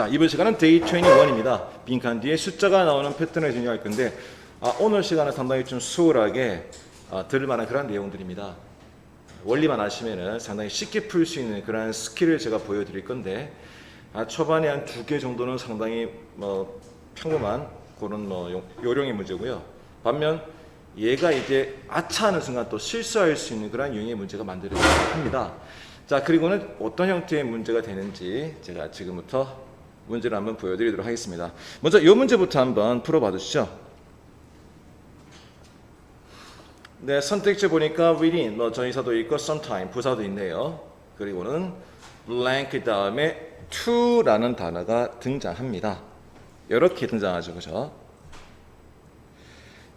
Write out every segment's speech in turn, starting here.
자, 이번 시간은 데이 21입니다. 빈칸 뒤에 숫자가 나오는 패턴을 진행할 건데 오늘 시간은 상당히 좀 수월하게 들을 만한 그런 내용들입니다. 원리만 아시면은 상당히 쉽게 풀 수 있는 그런 스킬을 제가 보여드릴 건데 초반에 한 2개 정도는 상당히 평범한 그런 요령의 문제고요. 반면 얘가 이제 아차하는 순간 또 실수할 수 있는 그런 유형의 문제가 만들어집니다. 합니다. 자, 그리고는 어떤 형태의 문제가 되는지 제가 지금부터 문제를 한번 보여드리도록 하겠습니다. 먼저 이 문제부터 한번 풀어봐 주시죠. 네, 선택지 보니까 within, 전치사도 있고 sometime, 부사도 있네요. 그리고는 blank 다음에 to라는 단어가 등장합니다. 이렇게 등장하죠, 그죠?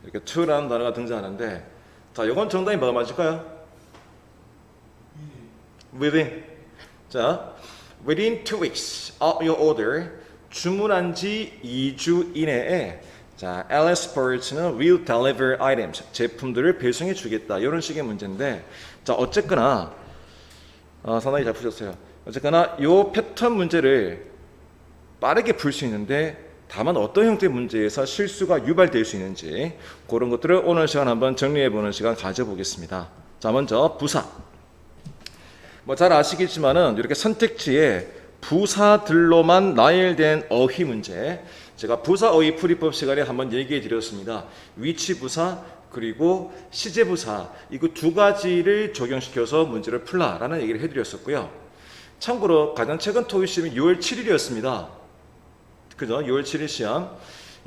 이렇게 to라는 단어가 등장하는데, 자, 이건 정답이 뭐가 맞을까요? within. 자, within 2 weeks of your order, 주문한 지 2주 이내에 자, LS Sports는 will deliver items, 제품들을 배송해 주겠다. 이런 식의 문제인데, 자, 어쨌거나 상당히 잘 푸셨어요. 어쨌거나 이 패턴 문제를 빠르게 풀 수 있는데 다만 어떤 형태의 문제에서 실수가 유발될 수 있는지 그런 것들을 오늘 시간 한번 정리해보는 시간 가져보겠습니다. 자, 먼저 부사. 잘 아시겠지만은 이렇게 선택지에 부사들로만 나열된 어휘 문제, 제가 부사 어휘 풀이법 시간에 한번 얘기해 드렸습니다. 위치 부사 그리고 시제 부사, 이거 두 가지를 적용시켜서 문제를 풀라라는 얘기를 해드렸었고요. 참고로 가장 최근 토익 시험이 6월 7일이었습니다. 그죠? 6월 7일 시험.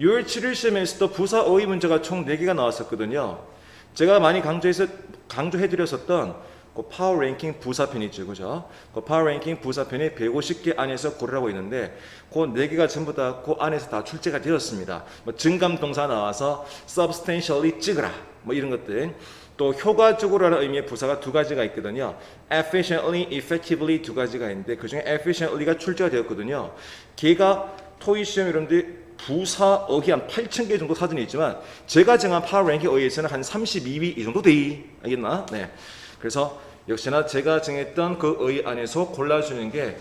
6월 7일 시험에서도 부사 어휘 문제가 총 4개가 나왔었거든요. 제가 많이 강조해드렸었던 그 파워 랭킹 부사편이죠, 그죠? 그 파워 랭킹 부사편이 150개 안에서 고르라고 있는데 그 4개가 전부 다 그 안에서 다 출제가 되었습니다. 증감 동사 나와서 substantially 찍으라, 이런 것들. 또 효과적으로라는 의미의 부사가 2가지가 있거든요. efficiently, effectively 2가지가 있는데 그 중에 efficiently가 출제가 되었거든요. 걔가 토익 시험 이런데 부사 어휘 한 8,000개 정도 사전에 있지만 제가 정한 파워 랭킹 어휘에서는 한 32위 이 정도 돼. 알겠나? 네. 그래서 역시나 제가 정했던 그 어휘 안에서 골라주는 게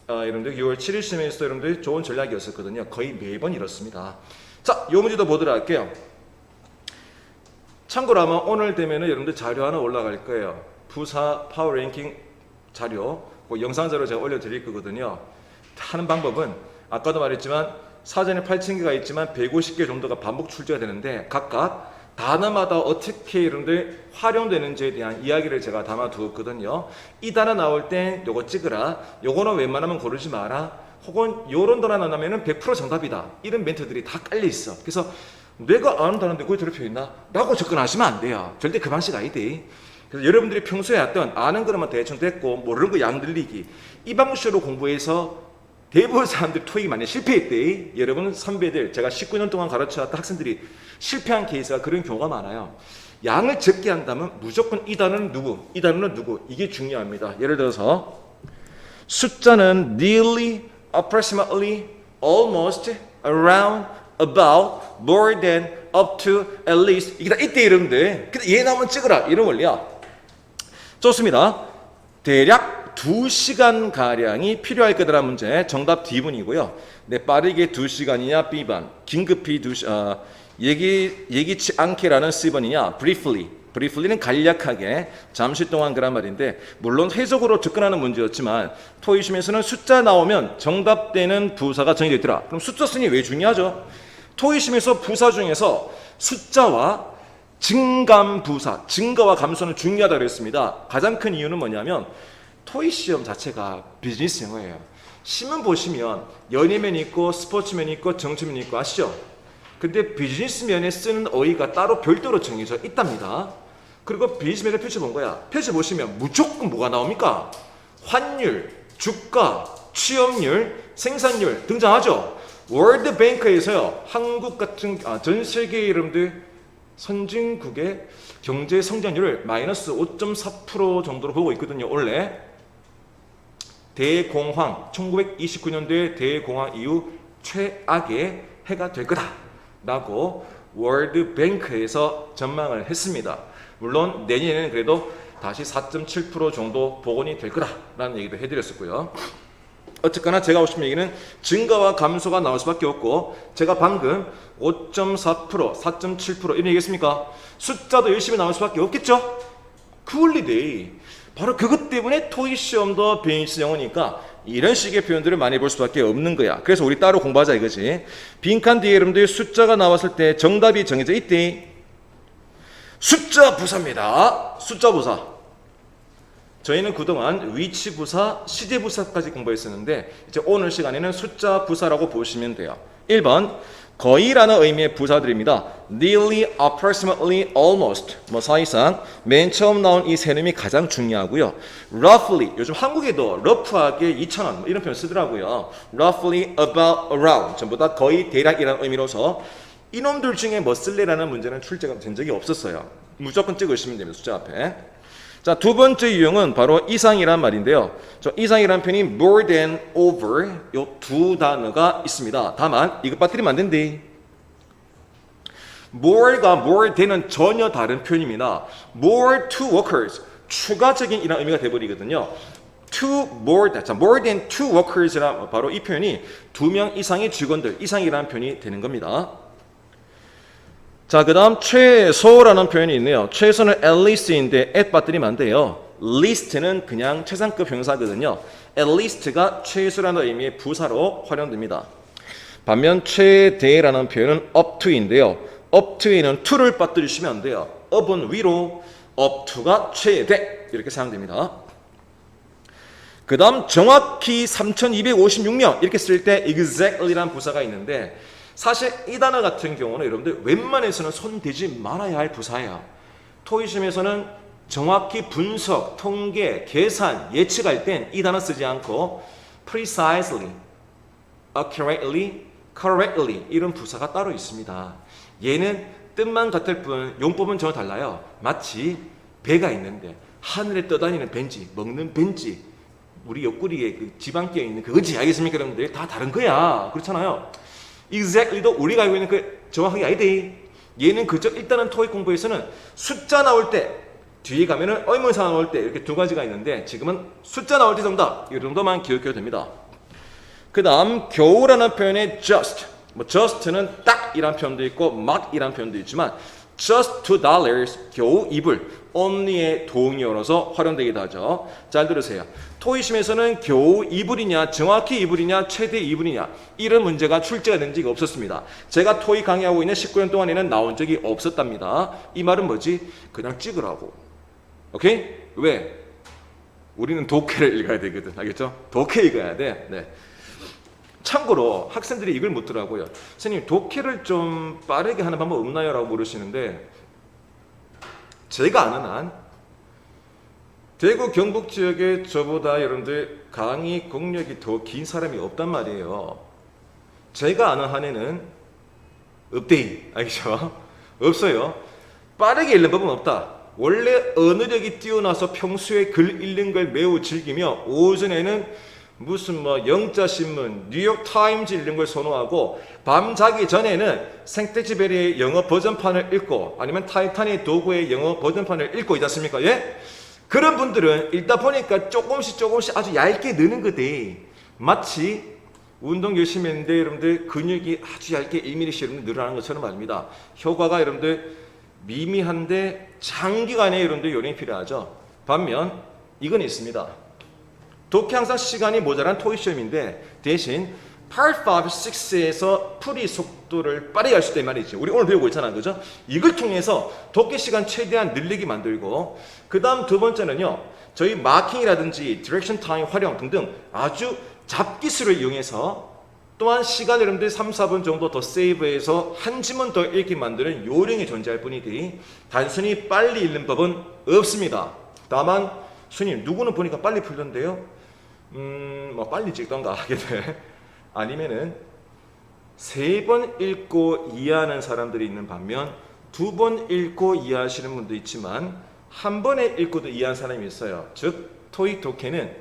여러분들 6월 7일 시험에서 여러분들 좋은 전략이었었거든요. 거의 매번 이렇습니다. 자, 이 문제도 보도록 할게요. 참고로 아마 오늘 되면은 여러분들 자료 하나 올라갈 거예요. 부사 파워 랭킹 자료, 그 영상 자료 제가 올려드릴 거거든요. 하는 방법은 아까도 말했지만 사전에 8,000개가 있지만 150개 정도가 반복 출제가 되는데 각각 단어마다 어떻게 여러분들 활용되는지에 대한 이야기를 제가 담아 두었거든요. 이 단어 나올 땐 요거 찍으라, 요거는 웬만하면 고르지 마라, 혹은 요런 단어 나오면 100% 정답이다, 이런 멘트들이 다 깔려 있어. 그래서 내가 아는 단어인데 거기 들어표 있나? 라고 접근하시면 안 돼요. 절대 그 방식 아니대. 그래서 여러분들이 평소에 했던 아는 거만 대충 됐고 모르는 거 양 들리기, 이 방식으로 공부해서 대부분 사람들이 토익이 많이 실패했대. 여러분 선배들, 제가 19년 동안 가르쳐왔던 학생들이 실패한 케이스가 그런 경우가 많아요. 양을 적게 한다면 무조건 이 단어는 누구, 이 단어는 누구, 이게 중요합니다. 예를 들어서 숫자는 nearly, approximately, almost, around, about, more than, up to, at least, 이게 다 이때 이름인데 근데 얘 나오면 찍으라, 이런 원리야. 좋습니다. 대략 2시간가량이 필요할 거다라는 문제, 정답 D분이고요. 네, 빠르게 2시간이냐 B번, 긴급히 예기치 않게라는 C번이냐 briefly는 간략하게 잠시 동안 그란 말인데, 물론 해석으로 접근하는 문제였지만 토익 시험에서는 숫자 나오면 정답되는 부사가 정해져 있더라. 그럼 숫자 순위 왜 중요하죠? 토익 시험에서 부사 중에서 숫자와 증감 부사, 증가와 감소는 중요하다고 그랬습니다. 가장 큰 이유는 뭐냐면 토익 시험 자체가 비즈니스 영어예요. 신문 보시면 연예면 있고 스포츠면 있고 정치면 있고 아시죠? 근데 비즈니스면에 쓰는 어휘가 따로 별도로 정해져 있답니다. 그리고 비즈니스면을 펼쳐본 거야. 펼쳐보시면 무조건 뭐가 나옵니까? 환율, 주가, 취업률, 생산율 등장하죠. 월드뱅크에서요, 한국 같은 전 세계 여러분들 선진국의 경제 성장률을 마이너스 5.4% 정도로 보고 있거든요. 원래 대공황, 1929년도에 대공황 이후 최악의 해가 될 거다라고 월드뱅크에서 전망을 했습니다. 물론 내년에는 그래도 다시 4.7% 정도 복원이 될 거다라는 얘기도 해드렸었고요. 어쨌거나 제가 하고 싶은 얘기는 증가와 감소가 나올 수밖에 없고, 제가 방금 5.4%, 4.7% 이런 얘기했습니까? 숫자도 열심히 나올 수밖에 없겠죠? 쿨리데이. 바로 그것 때문에 토익 시험도 베이스 영어니까 이런 식의 표현들을 많이 볼 수밖에 없는 거야. 그래서 우리 따로 공부하자 이거지. 빈칸 뒤에 여러분들 숫자가 나왔을 때 정답이 정해져 있대. 숫자 부사입니다. 숫자 부사. 저희는 그동안 위치 부사, 시제 부사까지 공부했었는데 이제 오늘 시간에는 숫자 부사라고 보시면 돼요. 1번 거의라는 의미의 부사들입니다. nearly, approximately, almost 뭐 사이상 맨 처음 나온 이 세 놈이 가장 중요하고요. roughly 요즘 한국에도 러프하게 2,000원 뭐 이런 표현 쓰더라고요. roughly, about, around 전부 다 거의 대략이라는 의미로서 이놈들 중에 뭐 쓸래라는 문제는 출제가 된 적이 없었어요. 무조건 찍으시면 됩니다. 숫자 앞에. 자, 두 번째 유형은 바로 이상이란 말인데요. 저 이상이란 표현이 more than, over 요 두 단어가 있습니다. 다만 이것 빠뜨리면 안 된대. more가 more than은 전혀 다른 표현입니다. more to workers 추가적인 이런 의미가 돼버리거든요. more than two workers라 바로 이 표현이 2명 이상의 직원들 이상이라는 표현이 되는 겁니다. 자, 그 다음 최소라는 표현이 있네요. 최소는 at least인데 at 빠뜨리면 안 돼요. least는 그냥 최상급 형사거든요. at least가 최소라는 의미의 부사로 활용됩니다. 반면 최대라는 표현은 up to인데요. up to에는 to를 빠뜨리시면 안 돼요. up은 위로, up to가 최대 이렇게 사용됩니다. 그 다음 정확히 3,256명 이렇게 쓸 때 exactly라는 부사가 있는데 사실 이 단어 같은 경우는 여러분들 웬만해서는 손대지 말아야 할 부사예요. 토익 시험에서는 정확히 분석, 통계, 계산, 예측할 땐 이 단어 쓰지 않고 precisely, accurately, correctly 이런 부사가 따로 있습니다. 얘는 뜻만 같을 뿐 용법은 전혀 달라요. 마치 배가 있는데 하늘에 떠다니는 벤지, 먹는 벤지, 우리 옆구리에 그 지방 끼어 있는 그거지 알겠습니까 여러분들? 다 다른 거야. 그렇잖아요. exactly도 우리가 알고 있는 그 정확하게 아니대. 얘는 그저 일단은 토익 공부에서는 숫자 나올 때 뒤에 가면은 의문사 나올 때 이렇게 두 가지가 있는데 지금은 숫자 나올 때 정답 이 정도만 기억해도 됩니다. 그 다음 겨우라는 표현의 just 뭐 just는 딱이란 표현도 있고 막이란 표현도 있지만 just $2 겨우 이불 only의 동의어로서 활용되기도 하죠. 잘 들으세요. 토익 시험에서는 겨우 이불이냐 정확히 이불이냐 최대 이불이냐 이런 문제가 출제가 된 적이 없었습니다. 제가 토익 강의하고 있는 19년 동안에는 나온 적이 없었답니다. 이 말은 뭐지? 그냥 찍으라고. 오케이? 왜? 우리는 독해를 읽어야 되거든. 알겠죠? 독해 읽어야 돼. 네. 참고로 학생들이 이걸 묻더라고요. 선생님 독해를 좀 빠르게 하는 방법 없나요? 라고 물으시는데 제가 아는 한 대구 경북 지역에 저보다 여러분들 강의 공력이 더 긴 사람이 없단 말이에요. 제가 아는 한에는 없대. 알겠죠? 없어요. 빠르게 읽는 법은 없다. 원래 언어력이 뛰어나서 평소에 글 읽는 걸 매우 즐기며 오전에는 무슨 뭐 영자신문, 뉴욕타임즈 읽는 걸 선호하고 밤 자기 전에는 생떼지베리의 영어 버전판을 읽고 아니면 타이탄의 도구의 영어 버전판을 읽고 있지 않습니까? 예? 그런 분들은 읽다 보니까 조금씩 아주 얇게 느는 거대. 마치 운동 열심히 했는데 여러분들 근육이 아주 얇게 1mm씩 여러분들 늘어나는 것처럼 말입니다. 효과가 여러분들 미미한데 장기간에 여러분들 요령이 필요하죠. 반면 이건 있습니다. 독해 항상 시간이 모자란 토익 시험인데 대신 Part 5, 6에서 풀이 속도를 빠르게 할 수 있단 말이지. 우리 오늘 배우고 있잖아. 그죠? 이걸 통해서 독해 시간 최대한 늘리게 만들고 그 다음 두 번째는요. 저희 마킹이라든지 디렉션 타임 활용 등등 아주 잡기술을 이용해서 또한 시간 여러분들 3, 4분 정도 더 세이브해서 한 지문 더 읽게 만드는 요령이 존재할 뿐이지 단순히 빨리 읽는 법은 없습니다. 다만 스님 누구는 보니까 빨리 풀던데요. 뭐 빨리 찍던가 하게 돼. 아니면은 3번 읽고 이해하는 사람들이 있는 반면 2번 읽고 이해하시는 분도 있지만 한 번에 읽고도 이해한 사람이 있어요. 즉 토익 독해는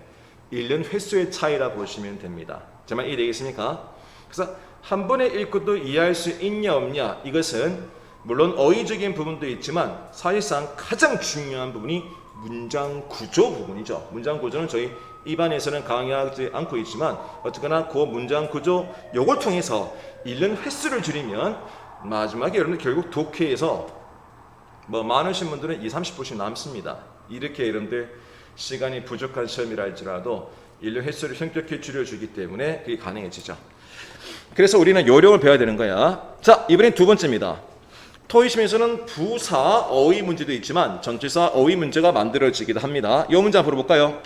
읽는 횟수의 차이라 보시면 됩니다. 제 말 이해되겠습니까? 그래서 한 번에 읽고도 이해할 수 있냐 없냐 이것은 물론 어휘적인 부분도 있지만 사실상 가장 중요한 부분이 문장 구조 부분이죠. 문장 구조는 저희 입안에서는 강의하지 않고 있지만 어쨌거나 그 문장 구조 요걸 통해서 읽는 횟수를 줄이면 마지막에 여러분들 결국 독해에서 뭐 많으신 분들은 20-30%씩 남습니다. 이렇게 여러분들 시간이 부족한 시험이라 할지라도 읽는 횟수를 현격히 줄여주기 때문에 그게 가능해지죠. 그래서 우리는 요령을 배워야 되는 거야. 자, 이번엔 두 번째입니다. 토익 시험에서는 부사 어휘 문제도 있지만 전치사 어휘 문제가 만들어지기도 합니다. 이 문제 한번 풀어볼까요?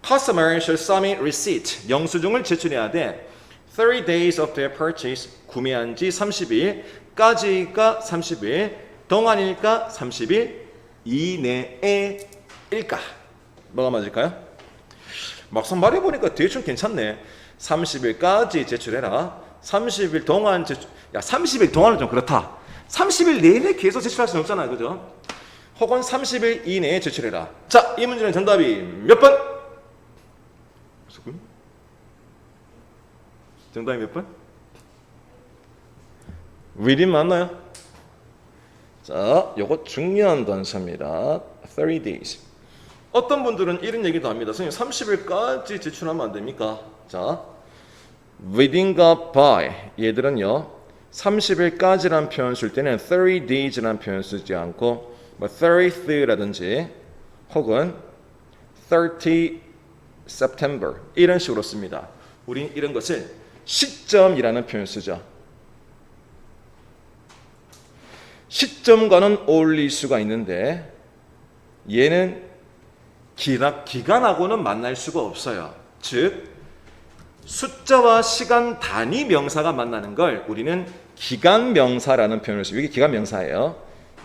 Customer shall submit receipt. 영수증을 제출해야 돼. 30 days of their purchase. 구매한 지 30일까지일까 30일 동안일까 30일 이내에일까? 뭐가 맞을까요? 막상 말해보니까 대충 괜찮네. 30일까지 제출해라. 30일 동안 제출. 야, 30일 동안은 좀 그렇다. 30일 내내 계속 제출할 수는 없잖아요. 그죠? 혹은 30일 이내에 제출해라. 자, 이 문제는 정답이 몇 번? 정답이 몇 번? within 맞나요? 자, 요거 중요한 단서입니다. 30 days. 어떤 분들은 이런 얘기도 합니다. 선생님 30일까지 제출하면 안 됩니까? 자, within과 by 얘들은요 30일까지란 표현 쓸 때는 30 days란 표현 쓰지 않고 뭐 30th라든지 혹은 30 September 이런 식으로 씁니다. 우린 이런 것을 시점이라는 표현 쓰죠. 시점과는 어울릴 수가 있는데 얘는 기간하고는 만날 수가 없어요. 즉 숫자와 시간 단위 명사가 만나는 걸 우리는 기간 명사라는 표현을 쓰고 이게 기간 명사예요.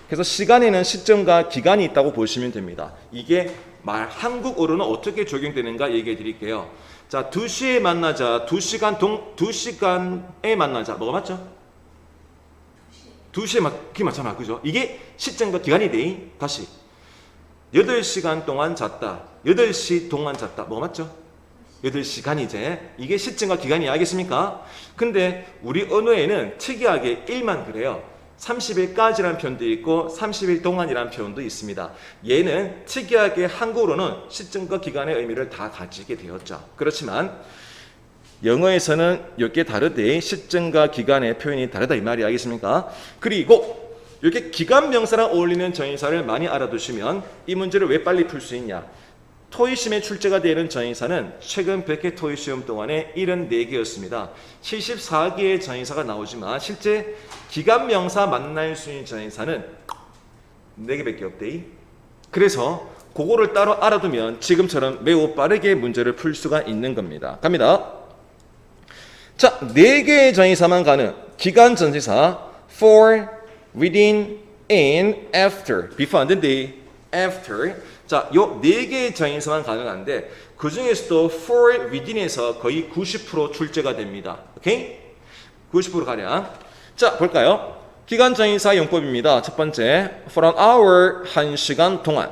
그래서 시간에는 시점과 기간이 있다고 보시면 됩니다. 이게 한국어로는 어떻게 적용되는가 얘기해 드릴게요. 자, 2시에 만나자. 2시간에 만나자. 뭐가 맞죠? 2시에 그게 맞잖아. 그죠? 이게 시점과 기간이 돼. 다시 8시간 동안 잤다. 8시 동안 잤다. 뭐가 맞죠? 8시간이제. 이게 시점과 기간이야. 알겠습니까? 근데 우리 언어에는 특이하게 1만 그래요. 30일까지라는 표현도 있고 30일 동안이라는 표현도 있습니다. 얘는 특이하게 한국어로는 시점과 기간의 의미를 다 가지게 되었죠. 그렇지만 영어에서는 이렇게 다르대. 시점과 기간의 표현이 다르다 이 말이 알겠습니까? 그리고 이렇게 기간 명사랑 어울리는 전치사를 많이 알아두시면 이 문제를 왜 빨리 풀 수 있냐? 토익 시험에 출제가 되는 전치사는 최근 100회 토익 시험 동안에 74개였습니다. 74개의 전치사가 나오지만 실제 기간 명사 만날 수 있는 전치사는 4개밖에 없대. 그래서 그거를 따로 알아두면 지금처럼 매우 빠르게 문제를 풀 수가 있는 겁니다. 갑니다. 자, 4개의 전치사만 가는 기간 전치사 for, within, in, after. before 안 된대. after. 자, 요 4개의 전치사만 가능한데 그 중에서도 for, within에서 거의 90% 출제가 됩니다. 오케이? 90% 가량. 자, 볼까요? 기간 전치사 용법입니다. 첫 번째, for an hour, 1시간 동안.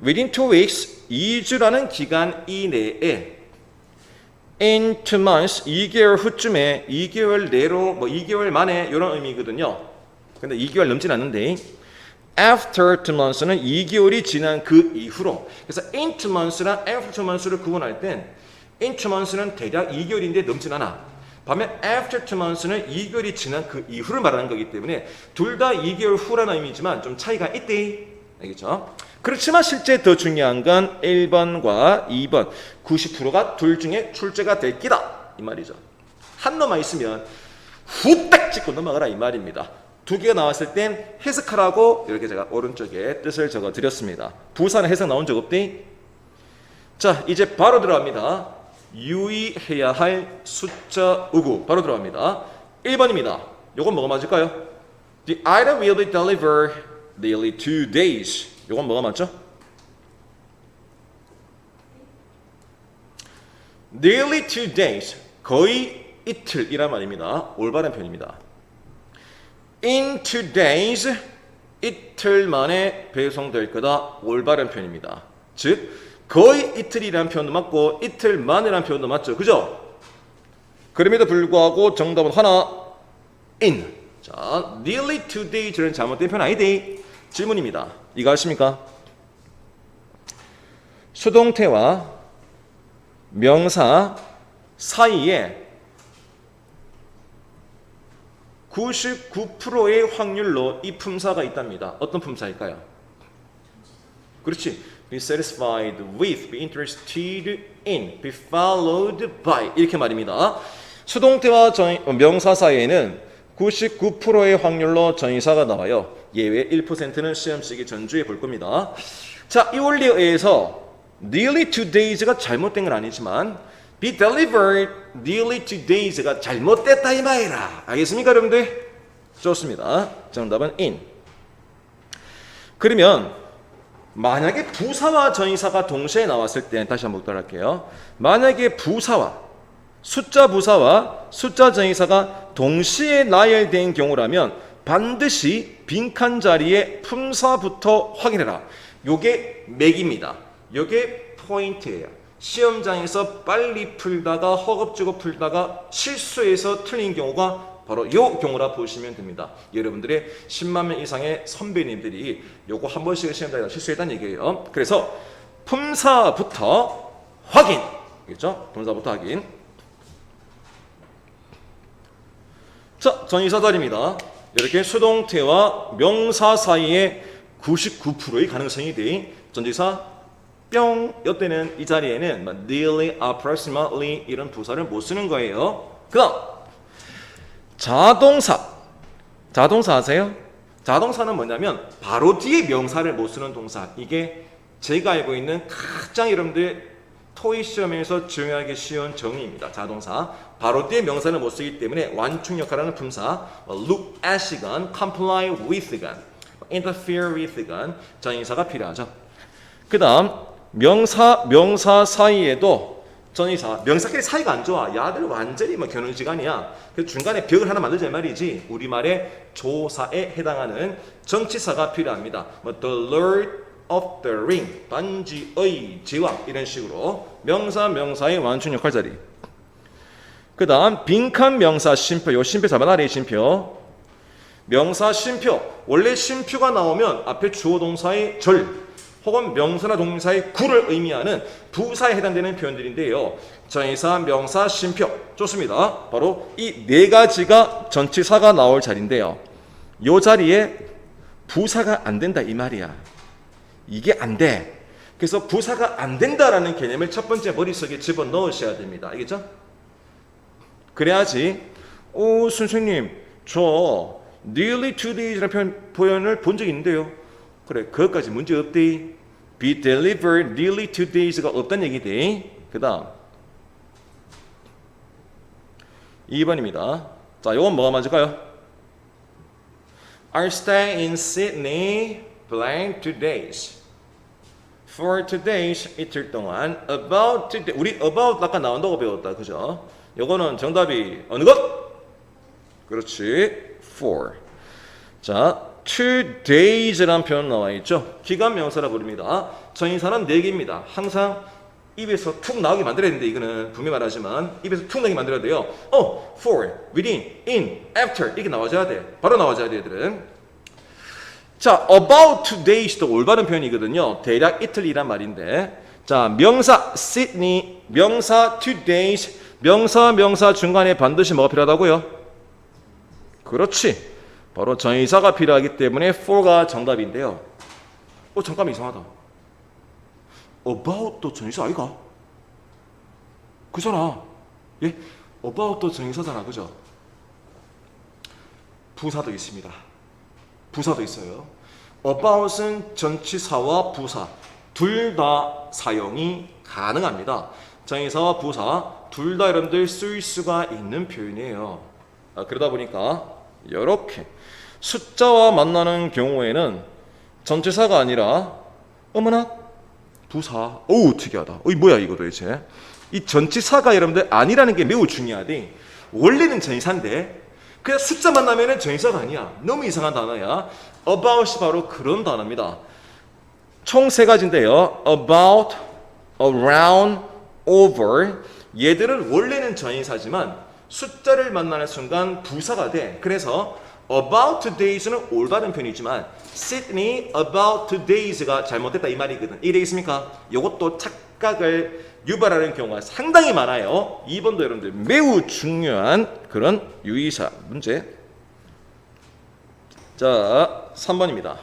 within 2 weeks, 2주라는 기간 이내에. in 2 months, 2개월 후쯤에, 2개월 내로, 2개월 만에 이런 의미거든요. 근데 2개월 넘진 않는데 after 2 months는 2개월이 지난 그 이후로. 그래서 in 2 months랑 after 2 months를 구분할 땐 in 2 months는 대략 2개월인데 넘진 않아. 반면 after 2 months는 2개월이 지난 그 이후를 말하는 거기 때문에 둘 다 2개월 후라는 의미지만 좀 차이가 있대. 알겠죠? 그렇지만 실제 더 중요한 건 1번과 2번 90%가 둘 중에 출제가 될 끼다 이 말이죠. 한 놈만 있으면 후딱 찍고 넘어가라 이 말입니다. 2개가 나왔을 땐 해석하라고 이렇게 제가 오른쪽에 뜻을 적어 드렸습니다. 부사는 해석 나온 적 없대? 자, 이제 바로 들어갑니다. 유의해야 할 숫자 우구 바로 들어갑니다. 1번입니다. 요건 뭐가 맞을까요? The item will be delivered daily 2 days. 요건 뭐가 맞죠? daily 2 days. 거의 이틀이란 말입니다. 올바른 표현입니다. in 2 days. 이틀 만에 배송될 거다. 올바른 표현입니다. 즉 거의 이틀이라는 표현도 맞고 이틀 만이라는 표현도 맞죠. 그죠? 그럼에도 불구하고 정답은 하나 in. 자, nearly 2 days는 잘못된 표현 아니대. 질문입니다. 이거 아십니까? 수동태와 명사 사이에 99%의 확률로 이 품사가 있답니다. 어떤 품사일까요? 그렇지. Be satisfied with, be interested in, be followed by 이렇게 말입니다. 수동태와 명사 사이에는 99%의 확률로 전치사가 나와요. 예외 1%는 시험식이 전주에 볼 겁니다. 자, 이 원리에 의해서 nearly 2 days가 잘못된 건 아니지만 be delivered nearly 2 days가 잘못됐다 이 말이라. 알겠습니까, 여러분들? 좋습니다. 정답은 in. 그러면 만약에 부사와 전치사가 동시에 나왔을 때 다시 한번 보도록 할게요. 만약에 숫자 부사와 숫자 전치사가 동시에 나열된 경우라면 반드시 빈칸 자리에 품사부터 확인해라. 요게 맥입니다. 요게 포인트예요. 시험장에서 빨리 풀다가 허겁지겁 풀다가 실수해서 틀린 경우가 바로 요 경우라 보시면 됩니다. 여러분들의 10만 명 이상의 선배님들이 요거 한 번씩 시험장에서 실수했다는 얘기예요. 그래서 품사부터 확인. 그렇죠? 품사부터 확인. 자, 전치사 자리입니다. 이렇게 수동태와 명사 사이에 99%의 가능성이 돼 전치사 뿅. 이때는 이 자리에는 nearly, approximately 이런 부사를 못 쓰는 거예요. 그 다음 자동사 아세요? 자동사는 뭐냐면 바로 뒤에 명사를 못 쓰는 동사. 이게 제가 알고 있는 가장 여러분들 토익 시험에서 중요하게 쉬운 정의입니다. 자동사. 바로 뒤에 명사를 못 쓰기 때문에 완충 역할하는 품사. look at이건, comply with건, interfere with건 전치사가 필요하죠. 그 다음 명사 사이에도 전치사. 명사끼리 사이가 안 좋아. 야들 완전히 겨눈시간이야. 그 중간에 벽을 하나 만들자 말이지. 우리말의 조사에 해당하는 전치사가 필요합니다. The Lord of the Ring, 반지의 제왕 이런 식으로 명사의 완충 역할 자리. 그 다음 빈칸 명사 쉼표. 요 쉼표 잡아놔라. 쉼표. 명사 쉼표. 원래 쉼표가 나오면 앞에 주어 동사의 절 혹은 명사나 동사의 구를 의미하는 부사에 해당되는 표현들인데요. 전치사, 명사, 쉼표. 좋습니다. 바로 이 네 가지가 전치사가 나올 자리인데요. 이 자리에 부사가 안 된다 이 말이야. 이게 안 돼. 그래서 부사가 안 된다라는 개념을 첫 번째 머릿속에 집어넣으셔야 됩니다. 알겠죠? 그래야지 선생님 저 nearly 2 days라는 표현을 본 적이 있는데요. 그래, 그것까지 문제 없대. be delivered nearly 2 days가 없다는 얘기돼. 그 다음 2번입니다. 자, 이건 뭐가 맞을까요? I'll stay in Sydney blank 2 days. For 2 days 이틀 동안. About 2 days. 우리 about 아까 나온다고 배웠다. 그죠? 요거는 정답이 어느 것? 그렇지. for. 자, 2 days라는 표현 나와 있죠. 기간 명사라 부릅니다. 전치사는 4개입니다. 항상 입에서 툭 나오게 만들어야 되는데 이거는 분명히 말하지만 입에서 툭 나오게 만들어야 돼요. for, within, in, after 이렇게 나와줘야 돼. 바로 나와줘야 돼 얘들은. 자, about 2 days도 올바른 표현이거든요. 대략 이틀이란 말인데. 자, 명사 Sydney, 명사 2 days, 명사 중간에 반드시 뭐가 필요하다고요? 그렇지. 바로 전치사가 필요하기 때문에 for가 정답인데요. 잠깐만 이상하다. about도 전치사 아이가? 그잖아. 예? about도 전치사잖아. 그죠? 부사도 있습니다. 부사도 있어요. about은 전치사와 부사 둘 다 사용이 가능합니다. 전치사와 부사 둘 다 여러분들 쓸 수가 있는 표현이에요. 그러다 보니까 이렇게 숫자와 만나는 경우에는 전치사가 아니라 어머나 부사. 어우 특이하다. 뭐야 이거 도대체. 이 전치사가 여러분들 아니라는 게 매우 중요하대. 원래는 전치사인데 그냥 숫자 만나면은 전치사가 아니야. 너무 이상한 단어야. about이 바로 그런 단어입니다. 총 3가지인데요. about, around, over. 얘들은 원래는 전치사지만 숫자를 만나는 순간 부사가 돼. 그래서 about today's는 올바른 표현이지만 Sydney about today's가 잘못됐다 이 말이거든. 이해되겠습니까? 이것도 착각을 유발하는 경우가 상당히 많아요. 2번도 여러분들 매우 중요한 그런 유의사 문제. 자, 3번입니다.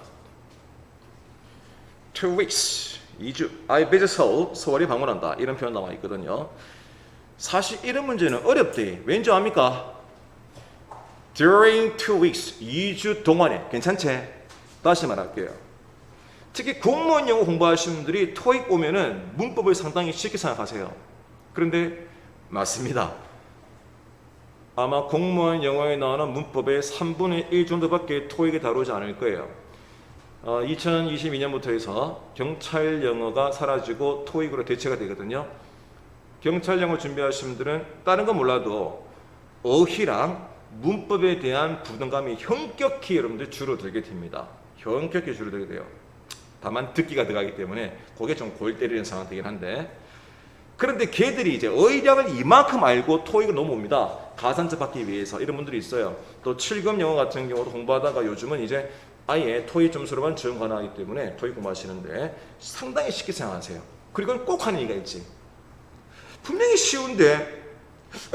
2 weeks, 2주. I visit Seoul, 서울에 방문한다. 이런 표현 나와 있거든요. 사실 이런 문제는 어렵대. 왠지 압니까? During 2 weeks, 2주 동안에. 괜찮지? 다시 말할게요. 특히 공무원 영어 공부하시는 분들이 토익 보면은 문법을 상당히 쉽게 생각하세요. 그런데 맞습니다. 아마 공무원 영어에 나오는 문법의 3분의 1 정도밖에 토익에 다루지 않을 거예요. 2022년부터 해서 경찰 영어가 사라지고 토익으로 대체가 되거든요. 경찰 영어 준비하시는 분들은 다른 건 몰라도 어휘랑 문법에 대한 부담감이 현격히 여러분들 줄어들게 됩니다. 현격히 줄어들게 돼요. 다만 듣기가 들어가기 때문에 그게 좀 골 때리는 상황이 되긴 한데, 그런데 걔들이 이제 어휘량을 이만큼 알고 토익을 넘어옵니다. 가산점 받기 위해서. 이런 분들이 있어요. 또 7급 영어 같은 경우도 공부하다가 요즘은 이제 아예 토익 점수로만 지원 가능하기 때문에 토익 공부하시는데 상당히 쉽게 생각하세요. 그리고 꼭 하는 얘기가 있지. 분명히 쉬운데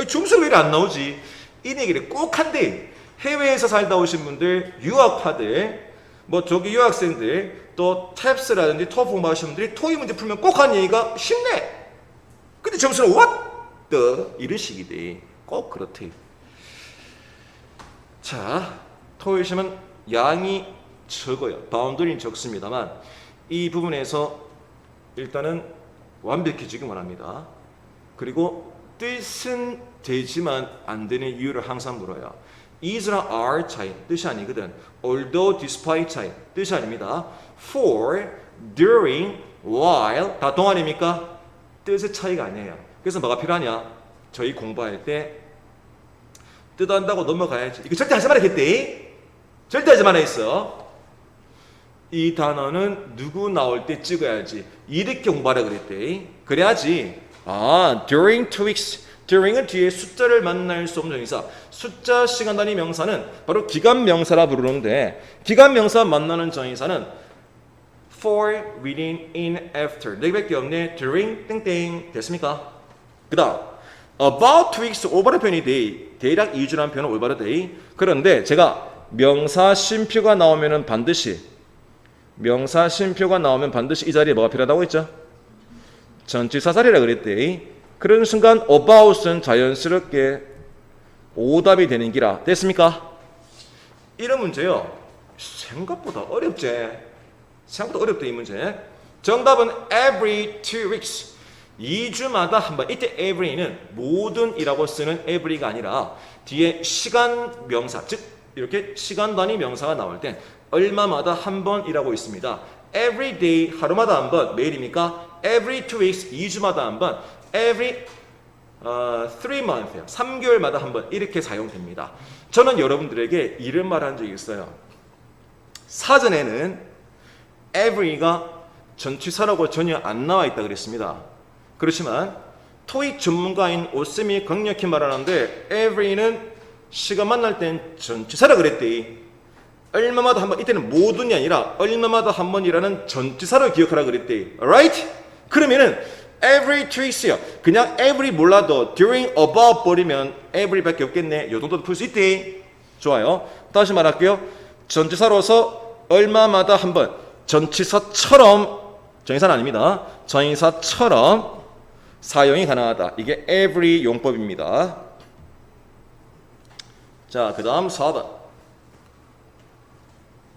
점수가 왜 이렇게 안 나오지? 이 얘기를 꼭 한대. 해외에서 살다 오신 분들, 유학파들, 뭐 저기 유학생들, 또 탭스라든지 토플 공부하시는 분들이 토익 문제 풀면 꼭 하는 얘기가 쉽네. 근데 점수는 what the 이런 식이대. 꼭 그렇대. 자, 토익 시험은 양이 적어요. 바운더리는 적습니다만 이 부분에서 일단은 완벽해지기 원합니다. 그리고 뜻은 되지만 안 되는 이유를 항상 물어요. is랑 are 차이 뜻이 아니거든. although, despite 차이 뜻이 아닙니다. for, during, while 다 동안입니까? 뜻의 차이가 아니에요. 그래서 뭐가 필요하냐? 저희 공부할 때 뜻한다고 넘어가야지. 이거 절대 하지 말아야겠대. 절대 하지 말아 있어. 이 단어는 누구 나올 때 찍어야지. 이렇게 공부하라 그랬대. 그래야지. during 2 weeks. during은 뒤에 숫자를 만날 수 없는 정의사. 숫자 시간 단위 명사는 바로 기간 명사라 부르는데, 기간 명사 만나는 정의사는 for, within, in, after. 네 개밖에 없네. during, 땡땡. 됐습니까? 그 다음 about 2 weeks 올바른 표현이 돼. 대략 2주라는 표현은 올바른 돼. 그런데 제가 명사 쉼표가 나오면은 반드시 이 자리에 뭐가 필요하다고 했죠? 전치사살이라 그랬대. 그런 순간 about은 자연스럽게 오답이 되는 기라. 됐습니까? 이런 문제요. 생각보다 어렵지. 생각보다 어렵다 이 문제. 정답은 every 2 weeks. 2주마다 한 번. 이때 every는 모든이라고 쓰는 every가 아니라 뒤에 시간 명사, 즉 이렇게 시간 단위 명사가 나올 땐 얼마마다 한 번이라고 있습니다. every day 하루마다 한 번. 매일입니까? every 2 weeks 2주마다 한 번. every 3 months 3개월마다 한 번 이렇게 사용됩니다. 저는 여러분들에게 이런 말 한 적이 있어요. 사전에는 every가 전치사라고 전혀 안 나와 있다 그랬습니다. 그렇지만 토익 전문가인 오쌤이 강력히 말하는데 every는 시간 만날 땐 전치사라 그랬대. 얼마마다 한 번, 이때는 모든이 아니라 얼마마다 한 번이라는 전치사로 기억하라 그랬대. alright? 그러면은 every 2 weeks요. 그냥 every 몰라도 during, about 버리면 every밖에 없겠네. 요 정도도 풀 수 있대. 좋아요. 다시 말할게요. 전치사로서 얼마마다 한 번, 전치사처럼, 정의사는 아닙니다. 전의사처럼 사용이 가능하다. 이게 every 용법입니다. 자, 그 다음 4번.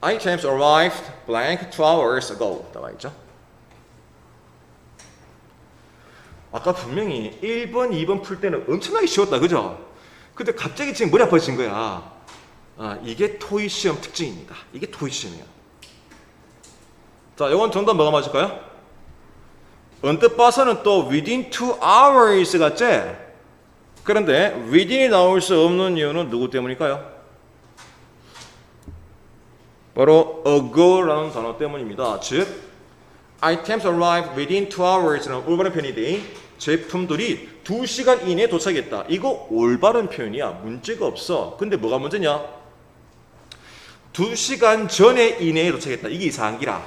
Items arrived blank 2 hours ago. 나와 있죠. 아까 분명히 1번, 2번 풀 때는 엄청나게 쉬웠다. 그죠? 근데 갑자기 지금 머리 아파진 거야. 이게 토익 시험 특징입니다. 이게 토익 시험이에요. 자, 이건 정답 뭐가 맞을까요? 언뜻 봐서는 또 within 2 hours 같지? 그런데 within이 나올 수 없는 이유는 누구 때문일까요? 바로 ago라는 단어 때문입니다. 즉, items arrived within 2 hours는 올바른 표현이데 제품들이 2시간 이내에 도착했다. 이거 올바른 표현이야. 문제가 없어. 근데 뭐가 문제냐? 2시간 전에 이내에 도착했다. 이게 이상한 기라.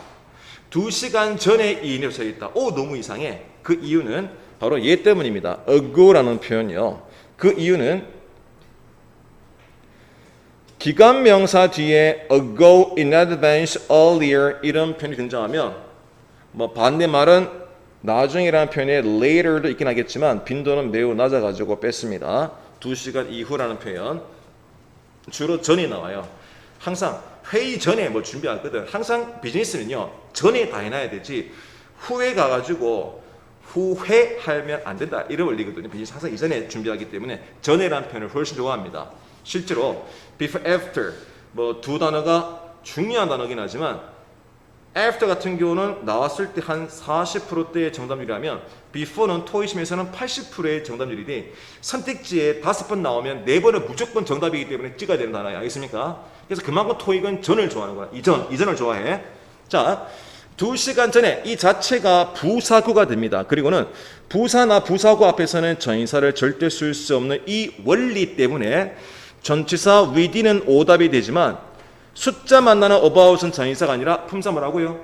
2시간 전에 이내에 도착했다. 오, 너무 이상해. 그 이유는 바로 얘 때문입니다. ago라는 표현이요. 그 이유는 기간 명사 뒤에 ago, in advance, earlier 이런 표현이 등장하면 뭐 반대말은 나중이라는 표현에 later도 있긴 하겠지만 빈도는 매우 낮아가지고 뺐습니다. 2시간 이후라는 표현 주로 전에 나와요. 항상 회의 전에 뭐 준비하거든. 항상 비즈니스는요 전에 다 해놔야 되지 후에 가가지고 후회하면 안 된다 이런 원리거든요. 비즈니스 항상 이전에 준비하기 때문에 전에라는 표현을 훨씬 좋아합니다. 실제로 before, after 뭐 두 단어가 중요한 단어긴 하지만 after 같은 경우는 나왔을 때 한 40%대의 정답률이라면 before는 토익 시험에서는 80%의 정답률이니 선택지에 5번 나오면 4번은 무조건 정답이기 때문에 찍어야 되는 단어예요. 알겠습니까? 그래서 그만큼 토익은 전을 좋아하는 거야. 이전을 좋아해. 자, 2시간 전에 이 자체가 부사구가 됩니다. 그리고는 부사나 부사구 앞에서는 전치사를 절대 쓸 수 없는 이 원리 때문에 전치사 with인은 오답이 되지만 숫자 만나는 about은 전치사가 아니라 품사 뭐라고요?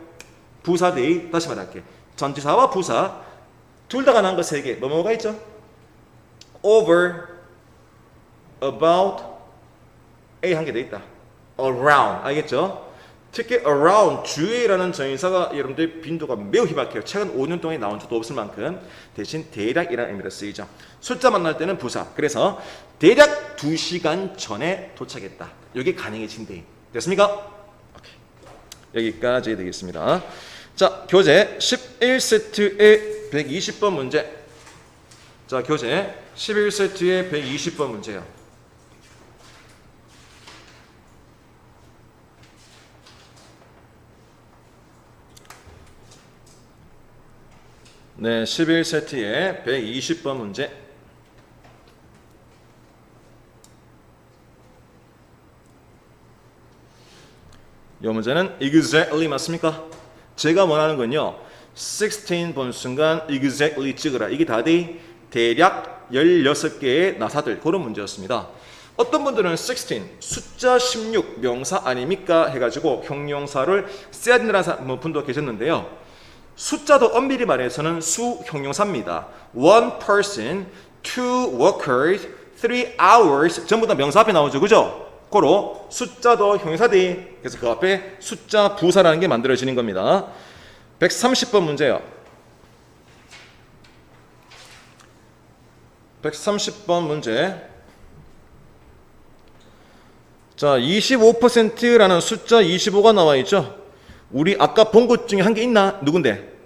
부사 대의. 다시 말할게. 전치사와 부사 둘 다 가능한 거 3개. 뭐가 있죠? over, about, A 한 개 더 있다. around. 알겠죠? 특히 around, 주위라는 전치사가 여러분들 빈도가 매우 희박해요. 최근 5년 동안 나온 적도 없을 만큼 대신 대략이라는 의미로 쓰이죠. 숫자 만날 때는 부사. 그래서 대략 2시간 전에 도착했다. 이게 가능해진대. 됐습니까? 오케이. 여기까지 되겠습니다. 자, 교재 11세트의 120번 문제. 자, 교재 11세트의 120번 문제요. 네, 11세트의 120번 문제. 이 문제는 exactly 맞습니까? 제가 원하는 건요 16번 순간 exactly 찍으라. 이게 다 대략 16개의 나사들 그런 문제였습니다. 어떤 분들은 16 숫자 16 명사 아닙니까 해가지고 형용사를 써야 된다는 분도 계셨는데요. 숫자도 엄밀히 말해서는 수 형용사입니다. One person, two workers, 3 hours 전부 다 명사 앞에 나오죠. 그죠? 고로 숫자도 형용사대. 그래서 그 앞에 숫자 부사라는 게 만들어지는 겁니다. 130번 문제요. 130번 문제. 자, 25%라는 숫자 25가 나와 있죠. 우리 아까 본 것 중에 한 개 있나? 누군데?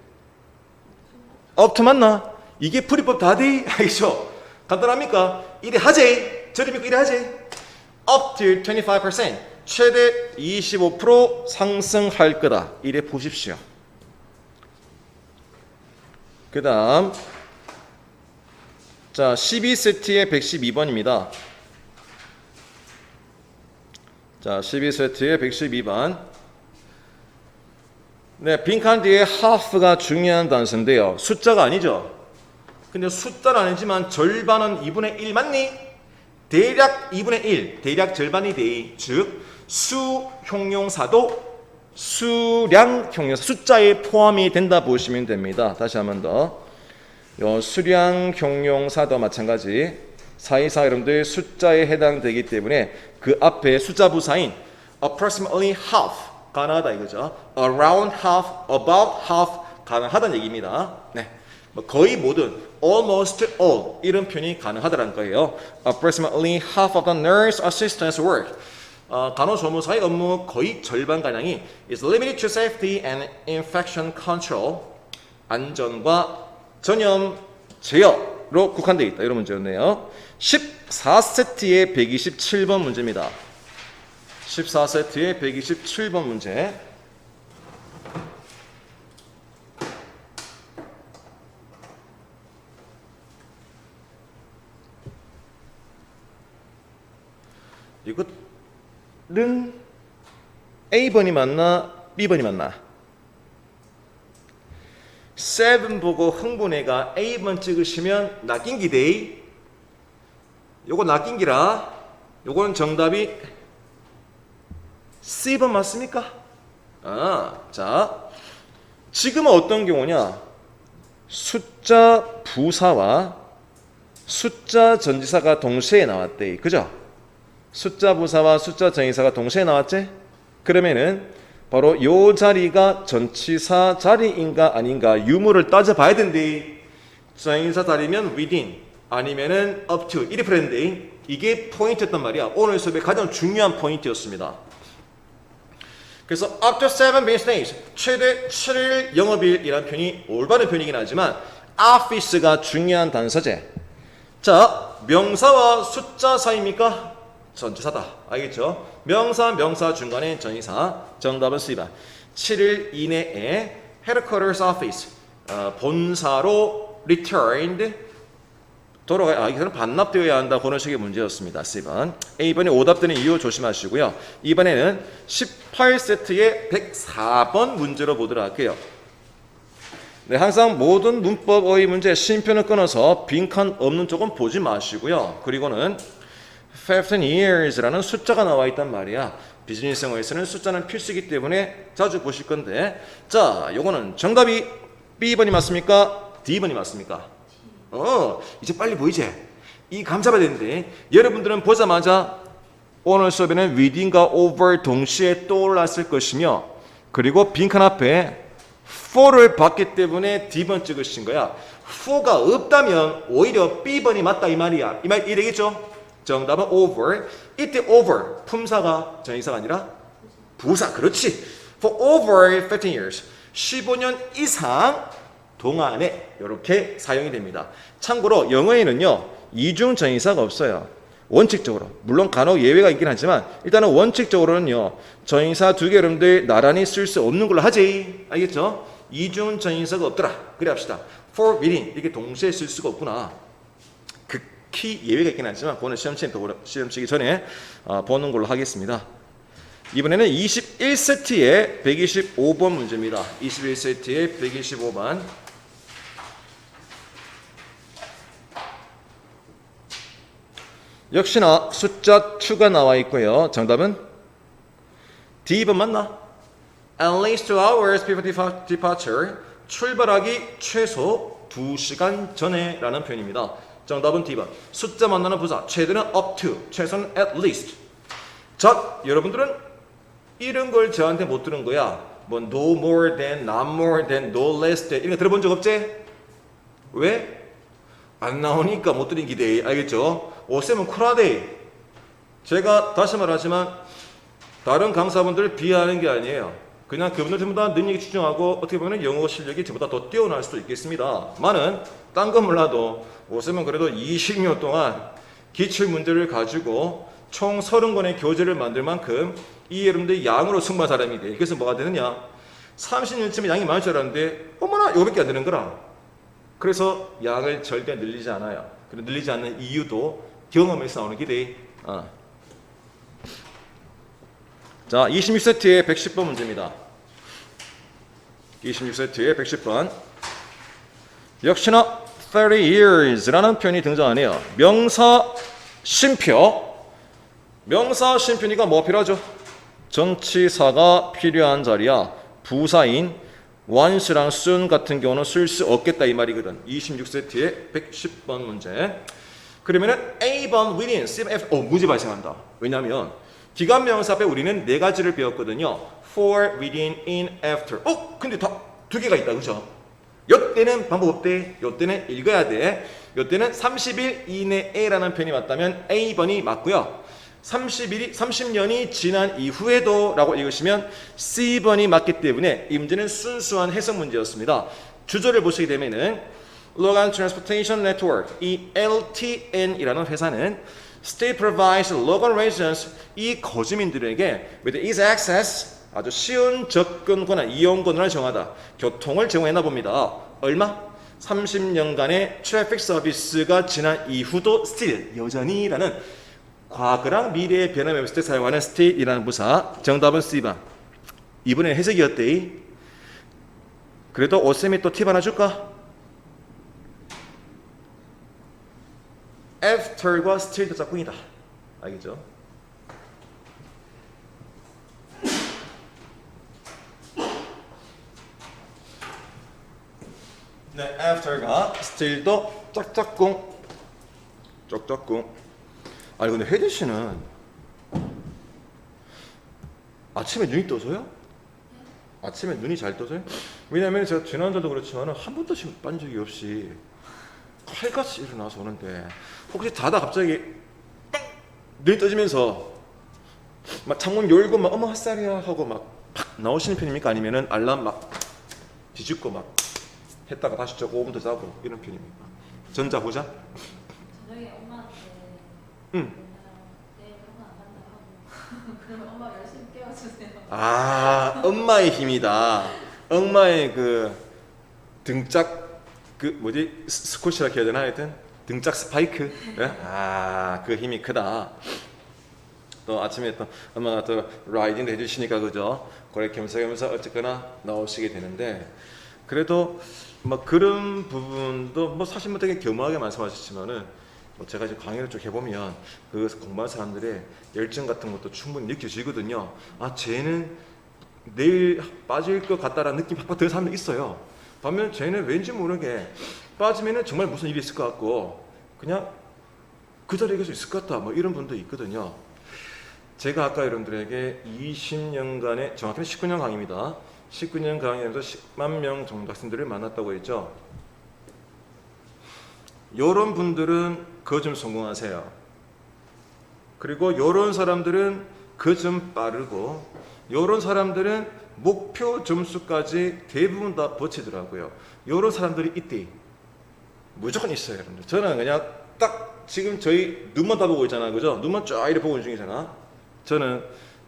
업트 맞나? 이게 풀이법 다 돼? 알겠죠? 간단합니까? 이래 하지? 저리 믿고 이래 하지? Up to 25% 최대 25% 상승할 거다. 이래 보십시오. 그 다음 자 12세트의 112번입니다. 자 12세트의 112번 네, 빈칸 뒤에 half가 중요한 단서인데요. 숫자가 아니죠. 근데 숫자는 아니지만 절반은 2분의 1 맞니? 대략 2분의 1, 대략 절반이 돼. 즉 수 형용사도 수량 형용사 숫자에 포함이 된다 보시면 됩니다. 다시 한 번 더. 요 수량 형용사도 마찬가지. 사이사 여러분들 숫자에 해당되기 때문에 그 앞에 숫자 부사인 approximately half 가능하다 이거죠. around half, about half 가능하다는 얘기입니다. 네, 뭐 거의 모든 almost all 이런 표현이 가능하다는 거예요. approximately half of the nurse assistant's work 간호조무사의 업무 거의 절반 가량이 is limited to safety and infection control 안전과 전염 제어로 국한되어 있다. 이런 문제였네요. 14세트의 127번 문제입니다. 14세트의 127번 문제. 이것은 A번이 맞나 B번이 맞나? 7 보고 흥분해가 A번 찍으시면 낚인기데이. 요거 낚인기라. 요거는 정답이 C번 맞습니까? 자, 지금은 어떤 경우냐? 숫자 부사와 숫자 전치사가 동시에 나왔대. 그죠? 숫자 부사와 숫자 전치사가 동시에 나왔지? 그러면은 바로 요 자리가 전치사 자리인가 아닌가 유무를 따져봐야 된대. 전치사 자리면 within 아니면은 up to 이렇게 풀었는데 이게 포인트였단 말이야. 오늘 수업의 가장 중요한 포인트였습니다. 그래서 up to 7 business days 최대 7일 영업일이라는 표현이 올바른 표현이긴 하지만 office가 중요한 단서제. 자, 명사와 숫자 사이입니까? 전치사다. 알겠죠? 명사 중간에 전치사. 정답은 C번. 7일 이내에 headquarters office 본사로 returned 이거는 반납되어야 한다. 그런 식의 문제였습니다. C번. A번이 오답되는 이유 조심하시고요. 이번에는 18세트의 104번 문제로 보도록 할게요. 네, 항상 모든 문법의 문제 쉼표는 끊어서 빈칸 없는 쪽은 보지 마시고요. 그리고는 15 years라는 숫자가 나와 있단 말이야. 비즈니스 영어에서는 숫자는 필수이기 때문에 자주 보실 건데, 자, 요거는 정답이 B번이 맞습니까? D번이 맞습니까? 이제 빨리 보이지? 이 감 잡아야 되는데 여러분들은 보자마자 오늘 수업에는 within과 over 동시에 떠올랐을 것이며 그리고 빈칸 앞에 for를 봤기 때문에 D번 찍으신 거야. for가 없다면 오히려 B번이 맞다 이 말이야. 이 말 이해되겠죠? 정답은 over. 이때 over 품사가 전치사가 아니라 부사. 그렇지. For over 15 years 15년 이상 동안에 이렇게 사용이 됩니다. 참고로 영어에는요 이중 전치사가 없어요. 원칙적으로 물론 간혹 예외가 있긴 하지만 일단은 원칙적으로는요 전치사 두 개 여러분들 나란히 쓸 수 없는 걸로 하지. 알겠죠? 이중 전치사가 없더라. 그래 합시다. for within 이렇게 동시에 쓸 수가 없구나. 극히 예외가 있긴 하지만 그거는 시험 치기 전에 보는 걸로 하겠습니다. 이번에는 21세트의 125번 문제입니다. 21세트의 125번. 역시나 숫자 2가 나와 있고요. 정답은 D번 맞나? At least 2 hours before departure. 출발하기 최소 2시간 전에 라는 표현입니다. 정답은 D번. 숫자 만나는 부사. 최대는 up to. 최소는 at least. 자, 여러분들은 이런 걸 저한테 못 들은 거야. 뭐 no more than, not more than, no less than 이런 거 들어본 적 없지? 왜? 안 나오니까 못 들은 기대. 알겠죠? 오쌤은 쿨하대. 제가 다시 말하지만 다른 강사분들을 비하하는 게 아니에요. 그냥 그분들 전부 다 능력이 추정하고 어떻게 보면 영어 실력이 저보다 더 뛰어날 수도 있겠습니다. 많은 딴 건 몰라도 오쌤은 그래도 20년 동안 기출 문제를 가지고 총 30권의 교재를 만들 만큼 이 여러분들이 양으로 승부한 사람이 돼. 그래서 뭐가 되느냐? 30년쯤에 양이 많을 줄 알았는데 어머나 이거밖에 안 되는 거라. 그래서 양을 절대 늘리지 않아요. 그리고 늘리지 않는 이유도 경험에서 나오는 기대. 자, 26세트의 110번 문제입니다. 26세트의 110번. 역시나 30 years라는 표현이 등장하네요. 명사 쉼표. 명사 쉼표니까 뭐 필요하죠? 전치사가 필요한 자리야. 부사인 once랑 soon 같은 경우는 쓸 수 없겠다 이 말이거든. 26세트의 110번 문제. 그러면은 A번 within, CF, 문제 발생한다. 왜냐하면 기관명사 앞에 우리는 네 가지를 배웠거든요. for, within, in, after. 근데 다 두 개가 있다, 그죠? 요때는 방법 없대. 요때는 읽어야 돼. 요때는 30일 이내에라는 표현이 맞다면 A번이 맞고요. 30년이 지난 이후에도 라고 읽으시면 C번이 맞기 때문에 이 문제는 순수한 해석 문제였습니다. 주조를 보시게 되면은 Logan Transportation Network, 이 LTN이라는 회사는 State provides Logan residents, 이 거주민들에게 with easy access, 아주 쉬운 접근 권한, 이용 권한을 정하다. 교통을 제공했나 봅니다. 얼마? 30년간의 트래픽 서비스가 지난 이후도 still, 여전히라는 과거랑 미래의 변함이 없을 때 사용하는 state이라는 부사. 정답은 C번. 이번에 해석이었대. 그래도 오쌤이 또 팁 하나 줄까? after과 still도 짝꿍이다. 알겠죠? 스틸도 짝짝꿍 짝짝꿍. 아니 근데 혜진 씨는 아침에 눈이 떠서요? 아침에 눈이 잘 떠서요? 왜냐면 제가 지난주도 그렇지만 한 번도 지금 빤 적이 없이 칼같이 일어나서 오는데 혹시 자다 갑자기 딱 눈이 떠지면서 막 창문 열고 막 어머 핫살이야 하고 막 팍 나오시는 편입니까? 아니면은 알람 막 뒤집고 막 했다가 다시 저 5분 더 자고 이런 편입니까? 전자 후자? 저녁에 엄마한테 응. 내일 학원 안 간다 하고 그러면 엄마 열심히 깨워주세요. 아 엄마의 힘이다. 엄마의 그 등짝 그 뭐지 스쿼시라 해야 되나 하여튼 등짝 스파이크. 네? 아그 힘이 크다. 또 아침에 또 엄마가 또 라이딩도 해주시니까 그죠? 그래 겸사겸사 어쨌거나 나오시게 되는데 그래도 뭐 그런 부분도 뭐 사실 뭐 되게 겸허하게 말씀하셨지만은 뭐 제가 이제 강의를 쭉 해보면 그 공부하는 사람들의 열정 같은 것도 충분히 느껴지거든요. 아 쟤는 내일 빠질 것 같다라는 느낌이 확 드는 사람도 있어요. 반면 쟤는 왠지 모르게 빠지면은 정말 무슨 일이 있을 것 같고 그냥 그 자리에 계속 있을 것 같다 뭐 이런 분도 있거든요. 제가 아까 여러분들에게 20년간의 정확히는 19년 강의입니다. 19년 강의에서 10만 명 정도 학생들을 만났다고 했죠. 요런 분들은 그 좀 성공하세요. 그리고 요런 사람들은 그 좀 빠르고 요런 사람들은 목표 점수까지 대부분 다 버티더라고요. 요런 사람들이 이때 무조건 있어요, 여러분들. 저는 그냥 딱 지금 저희 눈만 다 보고 있잖아, 그죠? 눈만 쫙 이렇게 보고 있는 중이잖아. 저는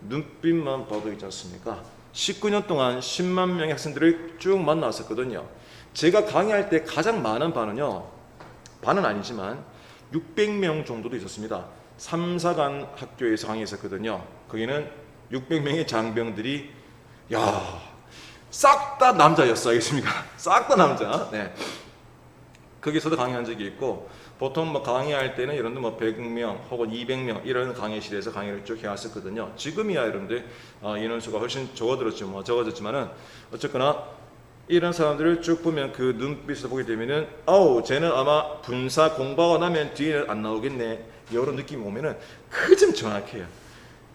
눈빛만 봐도 있지 않습니까? 19년 동안 10만 명의 학생들을 쭉 만났었거든요. 제가 강의할 때 가장 많은 반은요, 반은 아니지만 600명 정도도 있었습니다. 3, 4간 학교에서 강의했었거든요. 거기는 600명의 장병들이 야, 싹 다 남자였어, 알겠습니까? 싹 다 남자. 네. 거기서도 강의한 적이 있고 보통 뭐 강의할 때는 여러분들 뭐 100명 혹은 200명 이런 강의실에서 강의를 쭉 해왔었거든요. 지금이야 여러분들 인원수가 훨씬 적어졌지만은 어쨌거나 이런 사람들을 쭉 보면 그 눈빛을 보게 되면은 쟤는 아마 분사 공부하고 나면 뒤에는 안 나오겠네 이런 느낌이 오면은 그 점 정확해요.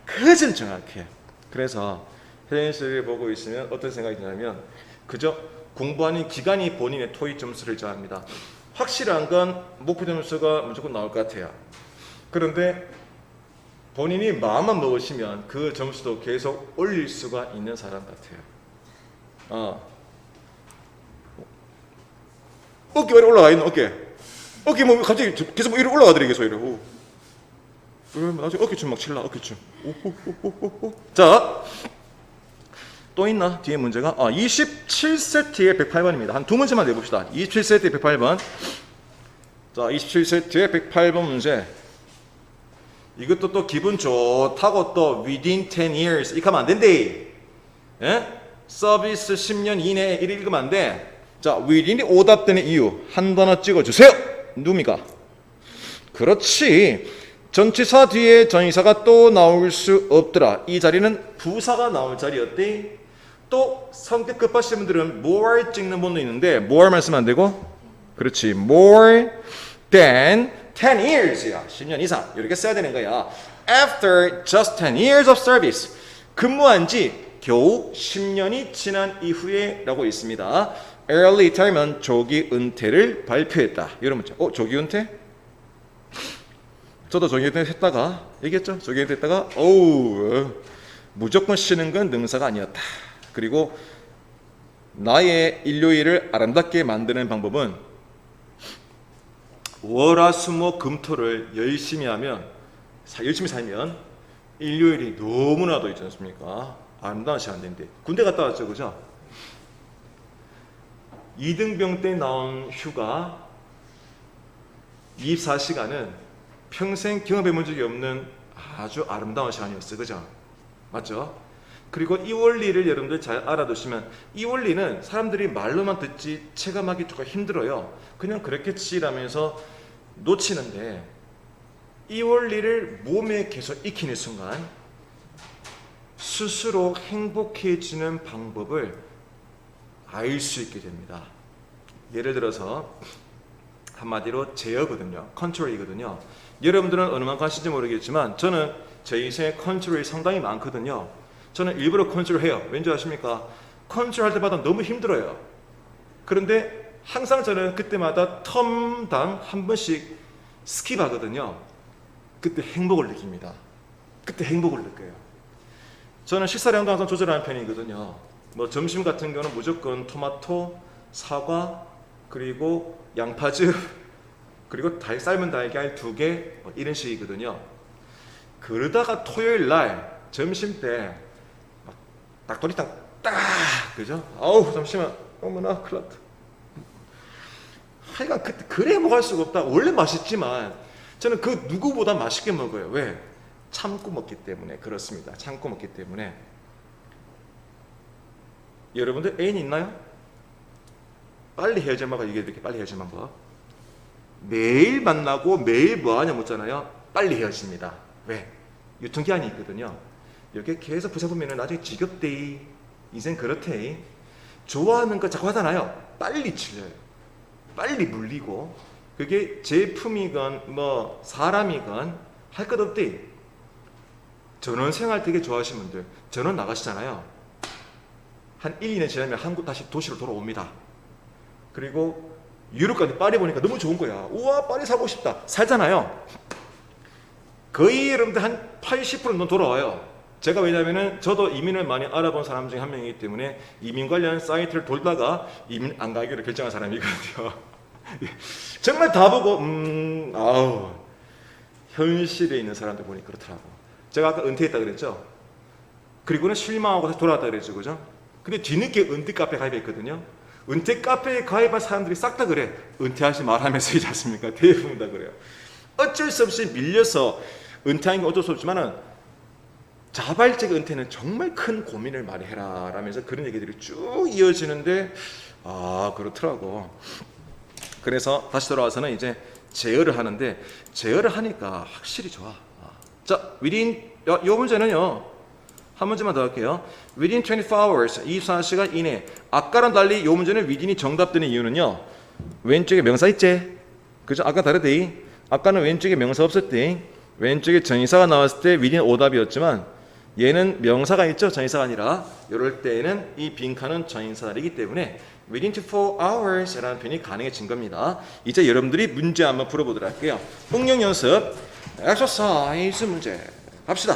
그 점 정확해. 그래서 혜진 씨를 보고 있으면 어떤 생각이 드냐면 그저 공부하는 기간이 본인의 토익 점수를 정합니다. 확실한 건 목표 점수가 무조건 나올 것 같아요. 그런데 본인이 마음만 먹으시면 그 점수도 계속 올릴 수가 있는 사람 같아요. 어깨 왜 올라가 있는 어깨 뭐 갑자기 계속 뭐 이리 올라가더래 계속 이래. 그러면 나중에 어깨춤 막 칠라 어깨춤. 자. 또 있나? 뒤에 문제가 27세트의 108번입니다. 한 두 문제만 내봅시다. 27세트의 108번. 자, 27세트의 108번 문제. 이것도 또 기분 좋다고 또 within 10 years 이렇게 하면 안 된대. 예? 서비스 10년 이내에 이렇게 읽으면 안 돼. 자, within이 오답되는 이유 한 단어 찍어주세요. 누굽니까? 그렇지. 전치사 뒤에 전치사가 또 나올 수 없더라. 이 자리는 부사가 나올 자리였대. 또 성격 급하신 분들은 more 찍는 분도 있는데 more 말씀 안 되고 그렇지 more than 10 years야 10년 이상 이렇게 써야 되는 거야. After just 10 years of service 근무한 지 겨우 10년이 지난 이후에 라고 있습니다. Early retirement 조기 은퇴를 발표했다. 이런 문제. 조기 은퇴? 저도 조기 은퇴 했다가 얘기했죠. 조기 은퇴 했다가 무조건 쉬는 건 능사가 아니었다. 그리고 나의 일요일을 아름답게 만드는 방법은 월화수목금토를 열심히 하면 열심히 살면 일요일이 너무나도 있지 않습니까? 아름다운 시간인데 군대 갔다 왔죠, 그죠? 2등병 때 나온 휴가 24시간은 평생 경험해 본 적이 없는 아주 아름다운 시간이었어요, 그죠? 맞죠? 그리고 이 원리를 여러분들 잘 알아두시면 이 원리는 사람들이 말로만 듣지 체감하기 조금 힘들어요. 그냥 그렇겠지라면서 놓치는데 이 원리를 몸에 계속 익히는 순간 스스로 행복해지는 방법을 알 수 있게 됩니다. 예를 들어서 한마디로 제어거든요. 컨트롤이거든요. 여러분들은 어느 만큼 하실지 모르겠지만 저는 제 인생에 컨트롤이 상당히 많거든요. 저는 일부러 컨트롤해요. 왠지 아십니까? 컨트롤할 때마다 너무 힘들어요. 그런데 항상 저는 그때마다 텀당 한 번씩 스킵하거든요. 그때 행복을 느낍니다. 그때 행복을 느껴요. 저는 식사량도 항상 조절하는 편이거든요. 뭐 점심 같은 경우는 무조건 토마토, 사과, 그리고 양파즙, 그리고 삶은 달걀 2개 뭐 이런 식이거든요. 그러다가 토요일 날 점심 때 막 닭도리탕 딱 그죠? 아우 잠시만 어머나 큰일 났다. 하여간 그때 그래 먹을 수가 없다. 원래 맛있지만 저는 그 누구보다 맛있게 먹어요. 왜? 참고 먹기 때문에 그렇습니다. 참고 먹기 때문에. 여러분들 애인 있나요? 빨리 헤어질 방법 얘기해드릴게요. 빨리 헤어질 방법. 매일 만나고 매일 뭐하냐 묻잖아요. 빨리 헤어집니다. 왜? 유통기한이 있거든요. 이렇게 계속 붙여보면 나중에 지겹대. 인생 그렇대. 좋아하는 거 자꾸 하잖아요. 빨리 질려요. 빨리 물리고 그게 제품이건 뭐 사람이건 할 것 없대. 전원생활 되게 좋아하시는 분들 전원 나가시잖아요. 한 1, 2년 지나면 한국 다시 도시로 돌아옵니다. 그리고 유럽 가는데 파리 보니까 너무 좋은 거야. 우와 파리 사고 싶다. 살잖아요. 거의 여러분들 한 80%는 돌아와요. 제가 왜냐면은 저도 이민을 많이 알아본 사람 중에 한 명이기 때문에 이민 관련 사이트를 돌다가 이민 안 가기로 결정한 사람이거든요. 정말 다 보고 아우 현실에 있는 사람들 보니 그렇더라고. 제가 아까 은퇴했다 그랬죠. 그리고는 실망하고 다시 돌아왔다 그랬죠, 그죠? 근데 뒤늦게 은퇴 카페 가입했거든요. 은퇴 카페에 가입한 사람들이 싹 다 그래. 은퇴하지 말하면서 있지 않습니까? 대부분 다 그래요. 어쩔 수 없이 밀려서 은퇴하는 건 어쩔 수 없지만은 자발적 은퇴는 정말 큰 고민을 많이 해라 라면서 그런 얘기들이 쭉 이어지는데 그렇더라고. 그래서 다시 돌아와서는 이제 제어를 하는데 제어를 하니까 확실히 좋아. 자, 요 문제는요. 한 문제만 더 할게요. Within 24 hours, 24시간 이내. 아까랑 달리 요 문제는 within이 정답되는 이유는요. 왼쪽에 명사 있지? 그죠? 아까 다르대. 아까는 왼쪽에 명사 없었대. 왼쪽에 전치사가 나왔을 때 within 오답이었지만 얘는 명사가 있죠? 전치사가 아니라. 이럴 때에는 이 빈칸은 전치사이기 때문에 within 24 hours 라는 표현이 가능해진 겁니다. 이제 여러분들이 문제 한번 풀어보도록 할게요. 응용 연습, exercise 문제 갑시다.